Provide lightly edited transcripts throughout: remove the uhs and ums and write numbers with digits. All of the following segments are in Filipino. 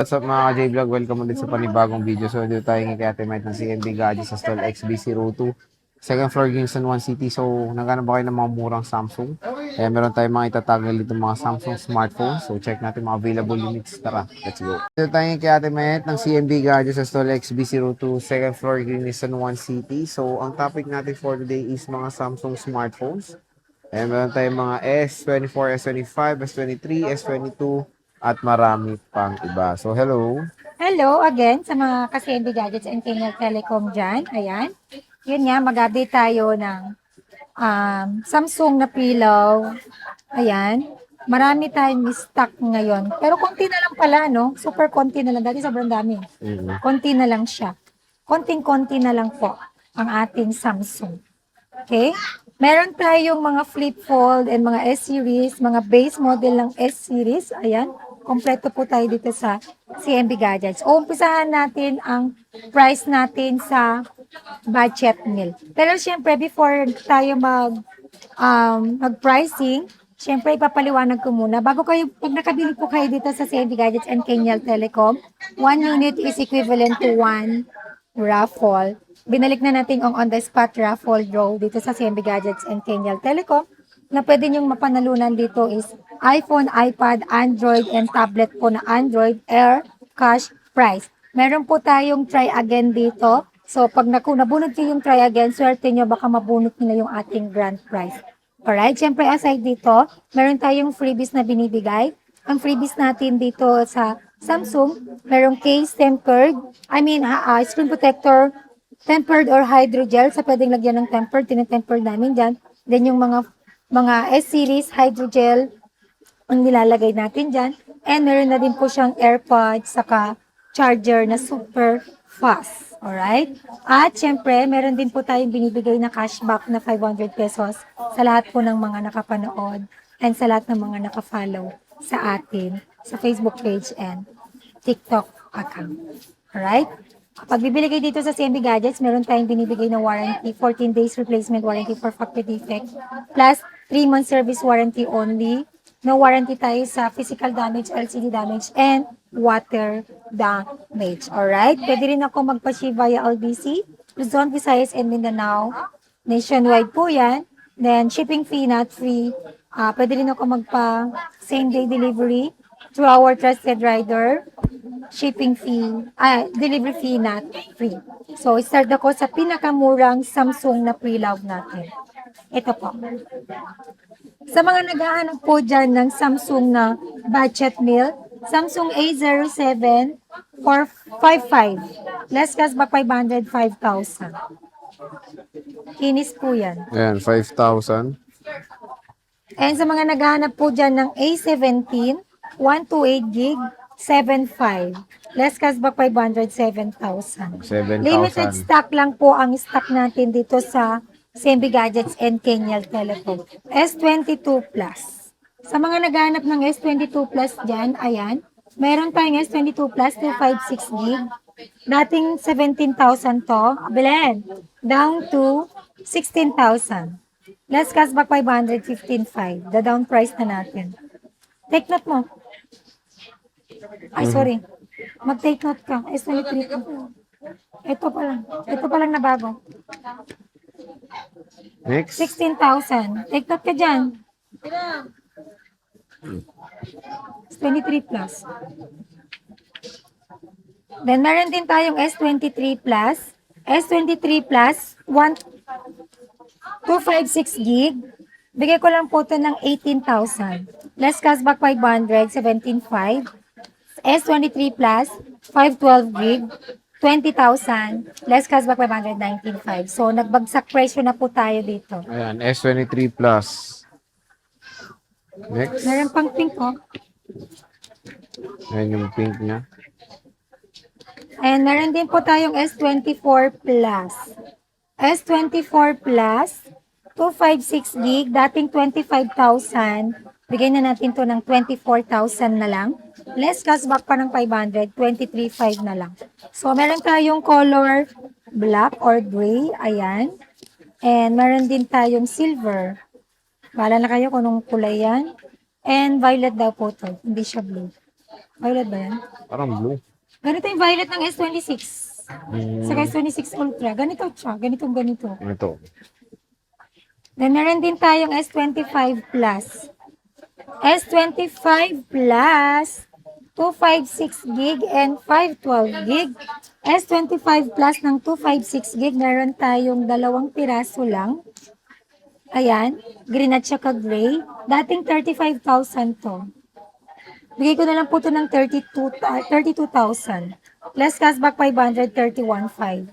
What's up mga ka-J-Vlog? Welcome ulit sa panibagong video. So, dito tayo ng Ate Mike ng CMB Gadgets sa stall XBC Row 2. Second floor, Kingston 1 City. So, naghanap ba kayo ng mga murang Samsung? Meron tayong mga itatagal dito mga Samsung smartphones. So, check natin mga available units. Tara, let's go. Dito tayo ng Ate Mike ng CMB Gadgets sa stall XBC Row 2. Second floor, Kingston 1 City. So, ang topic natin for today is mga Samsung smartphones. Meron tayong mga S24, S25, S23, S22, at marami pang iba. So, hello. Hello again sa mga ka-CNB Gadgets and Kenel Telecom dyan. Ayan. Yun nga, mag-update tayo ng Samsung na pillow. Ayan. Marami tayong stock ngayon. Pero konti na lang pala, no? Super konti na lang. Dati sobrang dami. Konti na lang siya. Konting-konti na lang po ang ating Samsung. Okay? Meron tayong mga flip fold and mga S-series, mga base model ng S-series. Ayan. Kompleto po tayo dito sa CMB Gadgets. Umpisahan natin ang price natin sa budget meal. Pero syempre, before tayo mag-pricing, syempre ipapaliwanag ko muna. Bago kayo, pag nakabili po kayo dito sa CMB Gadgets and Kenyal Telecom, 1 unit is equivalent to 1 raffle. Binalik na natin ang on-the-spot raffle draw dito sa CMB Gadgets and Kenyal Telecom na pwede nyong mapanalunan dito is iPhone, iPad, Android, and tablet po na Android Air cash prize. Meron po tayong try again dito. So, pag nabunod nyo yung try again, swerte nyo, baka mabunot nyo na yung ating grand prize. Alright, syempre aside dito, meron tayong freebies na binibigay. Ang freebies natin dito sa Samsung, merong case tempered, screen protector, tempered or hydrogel, sa pwedeng lagyan ng tempered, tinatempered namin dyan. Then yung mga S-series hydrogel, ang nilalagay natin dyan. And meron na din po siyang AirPods, saka charger na super fast. Alright? At syempre, meron din po tayong binibigay na cashback na 500 pesos sa lahat po ng mga nakapanood and sa lahat ng mga nakafollow sa atin sa Facebook page and TikTok account. Alright? Pag bibili kayo dito sa CMB Gadgets, meron tayong binibigay na warranty, 14 days replacement warranty for factory defect, plus 3 month service warranty only. No warranty tayo sa physical damage, LCD damage, and water damage. Alright? Pwede rin ako magpa-ship via LBC, Luzon, Visayas, and Mindanao. Nationwide po yan. Then, shipping fee not free. Pwede rin ako magpa same-day delivery through our trusted rider. Shipping fee, delivery fee not free. So, start ako sa pinakamurang Samsung na pre-love natin. Ito po. Sa mga naghahanap po dyan ng Samsung na budget meal, Samsung A07 for 55. Less cashback 500, 5,000. Kinis po yan. Ayan, 5,000. And sa mga naghahanap po dyan ng A17, 128 gig, 7.5. Less cashback 500, 7,000. 7,000. Limited stock lang po ang stock natin dito sa CMB Gadgets and Kenyal Telecom. S22 Plus. Sa mga naghahanap ng S22 Plus dyan, ayan, meron tayong S22 Plus 256 gig. Dating 17,000 to, bilen, down to 16,000. Less cashback 500, 15,500. The down price na natin. Take note mo. Ay, sorry. Mag-take note ka. S23 ka. Ito pa lang. Ito pa lang na bago. Next. 16,000. Take note ka dyan. S23 Plus. Then, meron din tayong S23 Plus. S23 Plus, 256 gig. Bigay ko lang po ito ng 18,000. Less cashback 500, 17,500. S23 Plus, 512 gig, 20,000. Less cashback 500, 19,500. So, nagbagsak presyo na po tayo dito. Ayan, S23 Plus. Next. Meron pang pink, oh. Ayan yung pink niya. And meron din po tayong S24 Plus. S24 Plus, 256 gig, dating 25,000. Bigay na natin to ng 24,000 na lang. Less cashback pa ng 500, 23,500 na lang. So, meron tayong color black or gray, ayan. And meron din tayong silver. Bahala na kayo kung anong kulay yan. And violet daw po to, hindi siya blue. Violet ba yan? Parang blue. Ganito yung violet ng S26. Sa Hmm, S26 Ultra. Ganito siya. Ganito. ito. Then, meron din tayong S25 Plus. S25 Plus, 256 gig and 512 gig. S25 Plus ng 256 gig, meron tayong dalawang piraso lang. Ayan, green at saka gray. Dating 35,000 to. Bigay ko na lang po ito ng 32,000. Less cashback 500, 31,500.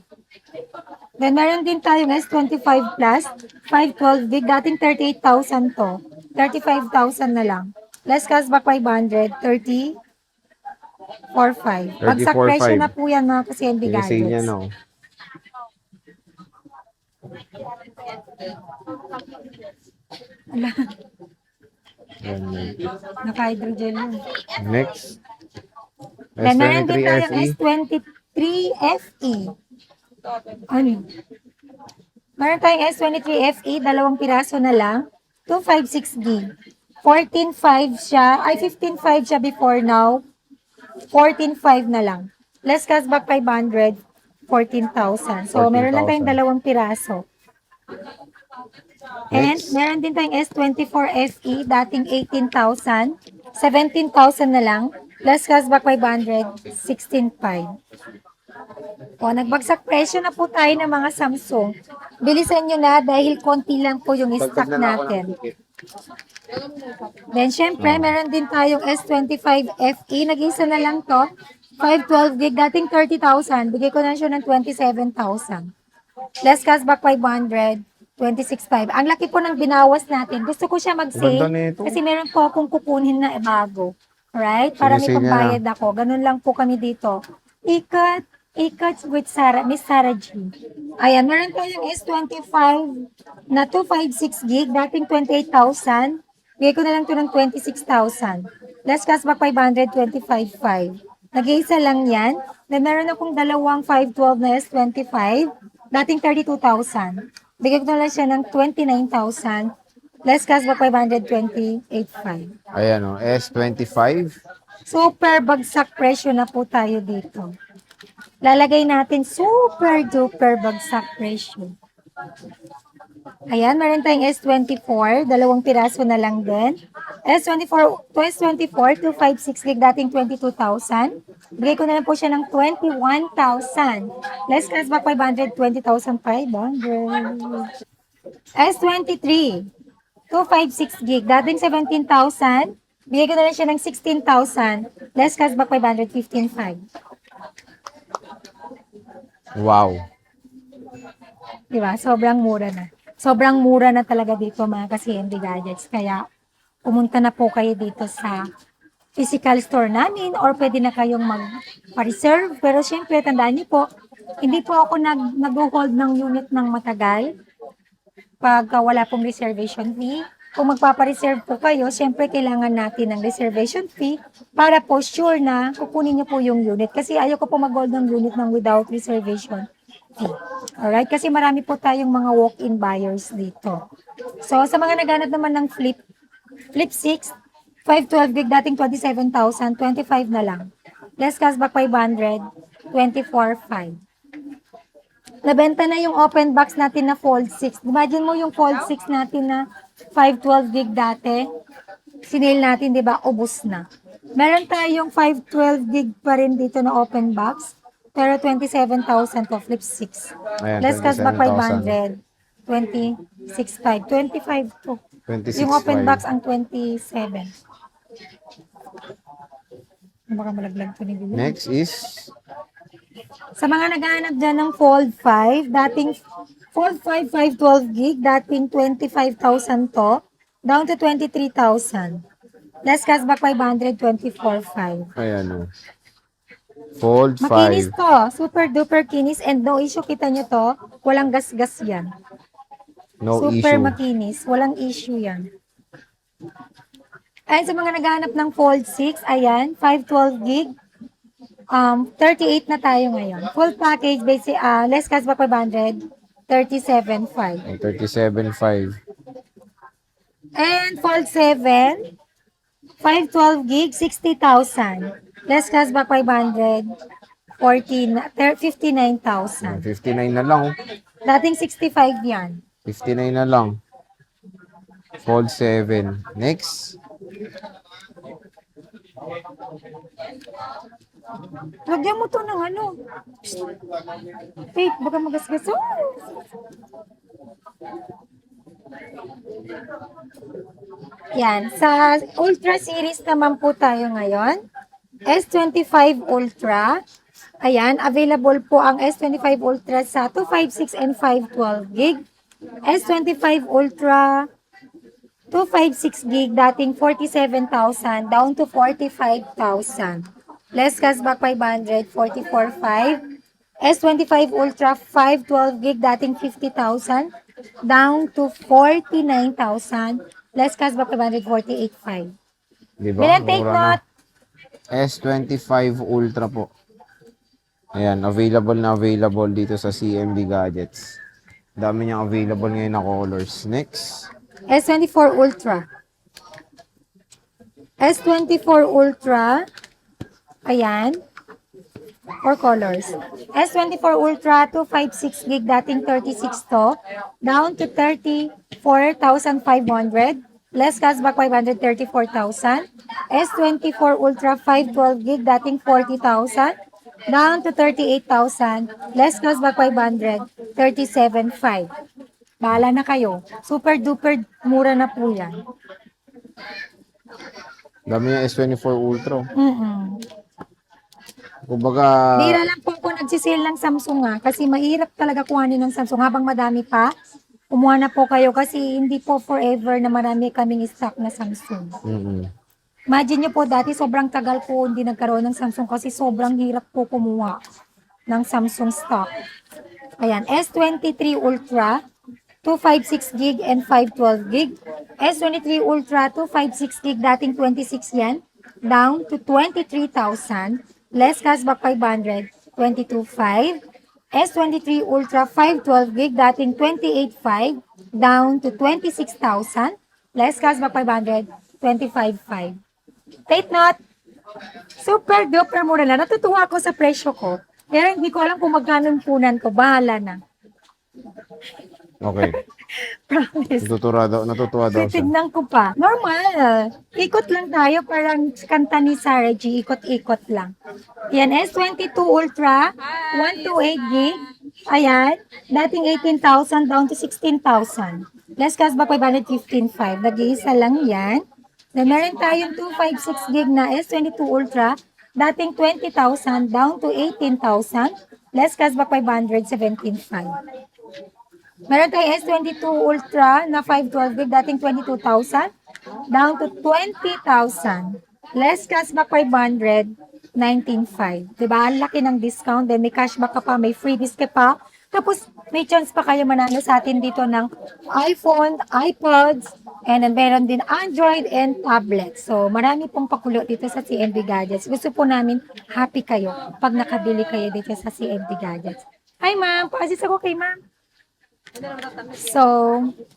Then, meron din tayong S25 Plus, 512 gig. Dating 38,000 to. 35,000 na lang. Less cashback 500, 30,4,500. Bagsak presyo 34.5. na po yan mga kasi Sinisale niya, gadgets. no? Ala, Yan, yan. naka-hydrogel yun. Next. Then, meron din S23 tayong FE. S23 FE. Ano? Meron tayong S23 FE, dalawang piraso na lang. 256 gig. 14.5 siya. Ay, 15.5 siya before now. 14.5 na lang. Less cashback 500, 14,000. So, meron lang tayong 14,000. dalawang piraso. And Next. meron din tayong S24 FE, dating 18,000. 17,000 na lang. Less cashback 500, 16,500. O, nagbagsak presyo na po tayo ng mga Samsung. Bilisan nyo na dahil konti lang po yung stock natin. Then, syempre, meron din tayong S25 FE. Nag-isa na lang to. 512 gig, dating 30,000. Bigay ko na siya ng 27,000. Less cashback 500, 26,500. Ang laki po ng binawas natin. Gusto ko siya Ganda mag-sale nito. kasi meron po akong kukunin na bago. Alright? Para may Sinisale niya pambayad ako. Ganun lang po kami dito. Ikat with Miss Sarah G. Ayan, meron tayong S25 na 256 gig, dating 28,000. Bigay ko na lang ito ng 26,000. Less cashback 500, 25,500. Nag-iisa lang yan. Then meron akong dalawang 512 na S25, dating 32,000. Bigay ko na lang siya ng 29,000. Less cashback 500, 28,500. Ayan, o. S25. Super bagsak presyo na po tayo dito. Lalagay natin super duper bagsak presyo. Ayan, meron tayong S24, dalawang piraso na lang din. S24, 256 gig, dating 22,000. Bigay ko na lang po siya ng 21,000. Less cashback 500, 20,500. S23, 256 gig, dating 17,000. Bigay ko na lang siya ng 16,000. Less cashback 500, 15,500. Wow. Diba? Sobrang mura na. Sobrang mura na talaga dito mga ka-CMB Gadgets. Kaya pumunta na po kayo dito sa physical store namin or pwede na kayong mag-reserve. Pero syempre, tandaan niyo po, hindi po ako nag-hold ng unit ng matagal pag wala pong reservation fee. Kung magpapareserve po kayo, syempre kailangan natin ng reservation fee para po sure na kukunin niyo po yung unit. Kasi ayaw ko po mag-hold ng unit ng without reservation fee. Alright? Kasi marami po tayong mga walk-in buyers dito. So, sa mga naghanap naman ng Flip 6, 512 gig, dating 27,000, 25 na lang. Less cashback 500, 24,500. Nabenta na yung open box natin na Fold 6. Imagine mo yung Fold 6 natin na 512 gig dati. Sinale natin, di ba? Ubus na. Meron tayong 512 gig pa rin dito na open box. Pero 27,000 to Flip 6. Ayan, Less cashback 27,000. 500. 26,500. 25 to. 26,500. Yung open box ang 27. Baka malaglag to ni Billy. Next is Sa mga naghahanap dyan ng Fold 5, dating Fold 5, 512 gig, dating 25,000 to, down to 23,000. Less cashback 500, 24,500. ayan, o. Fold Makinis 5. to, super duper kinis and no issue, kita nyo to, walang gas-gas yan. No Super issue. makinis, walang issue yan. Ayun, sa mga naghahanap ng Fold 6, ayan, 512 gig, 38 na tayo ngayon. Full package, basic, less cashback 500, 37,500. Ang 37.5. And Fold 7, 512 gig, 60,000. Less cashback 500. 59,000. 59 na lang. Oh. Dating 65 yan. 59 na lang. Fold 7. Next. Lagyan mo to ng ano. Wait, baka magasgas. Oh! Yan. Sa Ultra Series naman po tayo ngayon. S25 Ultra. Ayan, available po ang S25 Ultra sa 256 and 512 gig. S25 Ultra 256 gig, dating 47,000 down to 45,000. Less cashback 500, 44,500. S25 Ultra 512 gig, dating 50,000 down to 49,000. Less cashback 500, 48,500. Diba? Bilang take Mura na. note. S25 Ultra po. Ayan, available dito sa CMB Gadgets. Dami niyang available ngayon na colors. Next. S24 Ultra. S24 Ultra. Ayan. 4 colors. S24 Ultra 256 gig, dating 36 to. Down to 34,500. Less cashback 500, 34,000. S24 Ultra 512 gig, dating 40,000. Down to 38,000. Less cashback 500, 37,500. Bahala na kayo. Super duper mura na po yan. Dami niya S24 Ultra. Mm-mm. Kumbaga, Bira lang po kung nagsisale ng Samsung kasi mahirap talaga kuhanin ng Samsung habang madami pa. Kumuha na po kayo kasi hindi po forever na marami kaming stock na Samsung. Imagine nyo po dati sobrang tagal po hindi nagkaroon ng Samsung kasi sobrang hirap po kumuha ng Samsung stock. Ayan, S23 Ultra 256 gig and 512 gig. S23 Ultra 256 gig, dating 26 yan, down to 23,000. Less cashback 500, 22,500. S23 Ultra 512 gig, dating 28,500, down to 26,000. Less cashback 500, 25,500. Take note, super duper mura na. Natutuwa ako sa presyo ko. Pero hindi ko alam kung magkano ang punan ko. Bahala na. okay. Promise. Natutuwa daw siya. Titignan ko pa. Normal. Ikot lang tayo. Parang kanta ni Sarah G. Ikot-ikot lang. Yan, S22 Ultra. 128 gig. Ayan. Dating 18,000 down to 16,000. Less cashback 515,500. Nag-iisa lang yan. Then meron tayong 256 gig na S22 Ultra. Dating 20,000 down to 18,000. Less cashback 500, 17,500. Meron tayong S22 Ultra na 512 gig, dating 22,000 down to 20,000. Less cashback 500, 19,500. Diba? Ang laki ng discount. Then may cashback ka pa, may freebies ka pa. Tapos may chance pa kayo manalo sa atin dito ng iPhone, iPods, and then meron din Android and tablet. So marami pong pakulo dito sa CMB Gadgets. Gusto po namin happy kayo pag nakabili kayo dito sa CMB Gadgets. Hi ma'am, pa-assist ako kay ma'am. So,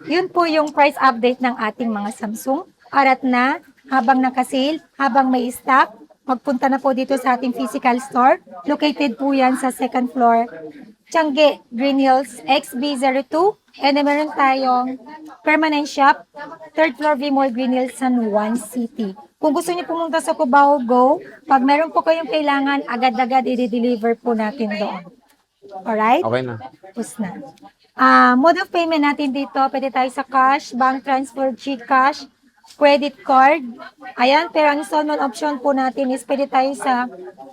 yun po yung price update ng ating mga Samsung. Arat na, habang nakasale, habang may stock, magpunta na po dito sa ating physical store. Located po yan sa second floor, Tiangge, Green Hills, XB02. And then meron tayong permanent shop, third floor, V-Mall, Green Hills, San Juan City. Kung gusto niyo pumunta sa Cubao, go. Pag meron po kayong kailangan, agad-agad i-deliver po natin doon. Alright? Okay na. Tapos na. Mode of payment natin dito, pwede tayo sa cash, bank transfer, GCash, credit card. Ayan, pero ang installment option po natin is pwede tayo sa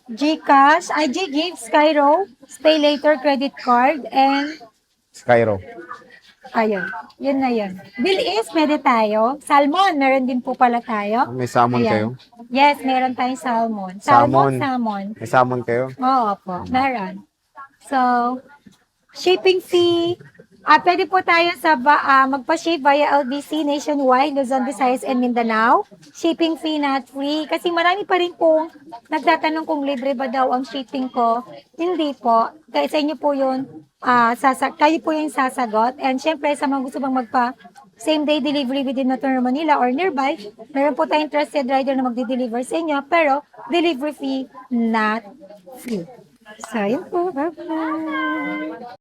GCash, GGives, Skyro, Pay Later, credit card, and Skyro. ayun, yun na yun. Bill is pwede tayo. Salmon, meron din po pala tayo. May salmon Ayan. kayo? Yes, meron tayong salmon. Salmon. Salmon. May salmon kayo? Oo po, meron. So, shipping fee, pwede po tayo sa magpa-ship via LBC nationwide, Luzon, Visayas, and Mindanao. Shipping fee not free. Kasi marami pa rin pong nagtatanong kung libre ba daw ang shipping ko. Hindi po. Kaya sa inyo po yun, kayo po yung sasagot. And syempre, sa mga gusto bang same day delivery within Metro Manila or nearby. Meron po tayong trusted rider na magdi-deliver sa inyo, pero delivery fee not free. So, yun po. Bye-bye.